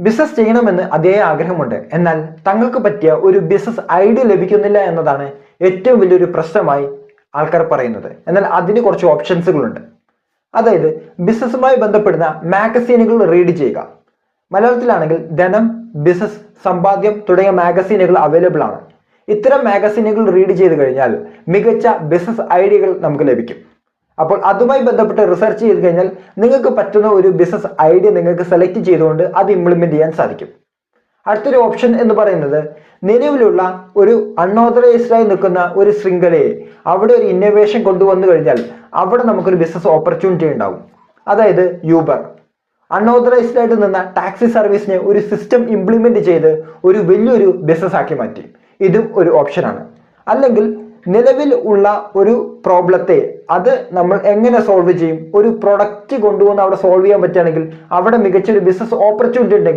Business ചെയ്യണമെന്ന് അതേ ആഗ്രഹമുണ്ട്, എന്നാൽ തങ്ങൾക്ക് പറ്റിയ ഒരു ബിസിനസ് ഐഡിയ ലഭിക്കുന്നില്ല എന്നതാണ് ഏറ്റവും വലിയൊരു പ്രശ്നമായി ആൾക്കാർ പറയുന്നത്. എന്നാൽ അതിന് കുറച്ച് ഓപ്ഷൻസുകളുണ്ട്. അതായത് ബിസിനസ്സുമായി ബന്ധപ്പെടുന്ന മാഗസീനുകൾ റീഡ് ചെയ്യുക. മലയാളത്തിലാണെങ്കിൽ ധനം, ബിസിനസ്, സമ്പാദ്യം തുടങ്ങിയ മാഗസീനുകൾ അവൈലബിൾ ആണ്. ഇത്തരം മാഗസീനുകൾ റീഡ് ചെയ്ത് കഴിഞ്ഞാൽ മികച്ച ബിസിനസ് ഐഡിയകൾ നമുക്ക് ലഭിക്കും. അപ്പോൾ അതുമായി ബന്ധപ്പെട്ട് റിസർച്ച് ചെയ്ത് കഴിഞ്ഞാൽ നിങ്ങൾക്ക് പറ്റുന്ന ഒരു ബിസിനസ് ഐഡിയ നിങ്ങൾക്ക് സെലക്ട് ചെയ്തുകൊണ്ട് അത് ഇംപ്ലിമെന്റ് ചെയ്യാൻ സാധിക്കും. അടുത്തൊരു ഓപ്ഷൻ എന്ന് പറയുന്നത് നിലവിലുള്ള ഒരു അൺഓതറൈസ്ഡ് ആയി നിൽക്കുന്ന ഒരു ശൃംഖലയെ അവിടെ ഒരു ഇന്നോവേഷൻ കൊണ്ടുവന്നു കഴിഞ്ഞാൽ അവിടെ നമുക്കൊരു ബിസിനസ് ഓപ്പർച്യൂണിറ്റി ഉണ്ടാവും. അതായത് യൂബർ അൺഓതറൈസ്ഡ് ആയിട്ട് നിന്ന ടാക്സി സർവീസിനെ ഒരു സിസ്റ്റം ഇംപ്ലിമെന്റ് ചെയ്ത് ഒരു വലിയൊരു ബിസിനസ് ആക്കി മാറ്റി. ഇതും ഒരു ഓപ്ഷനാണ്. അല്ലെങ്കിൽ നിലവിൽ ഉള്ള ഒരു പ്രോബ്ലത്തെ അത് നമ്മൾ എങ്ങനെ സോൾവ് ചെയ്യും, ഒരു പ്രൊഡക്റ്റ് കൊണ്ടുവന്ന് അവിടെ സോൾവ് ചെയ്യാൻ പറ്റുകയാണെങ്കിൽ അവിടെ മികച്ചൊരു ബിസിനസ് ഓപ്പർച്യൂണിറ്റി ഉണ്ടെങ്കിൽ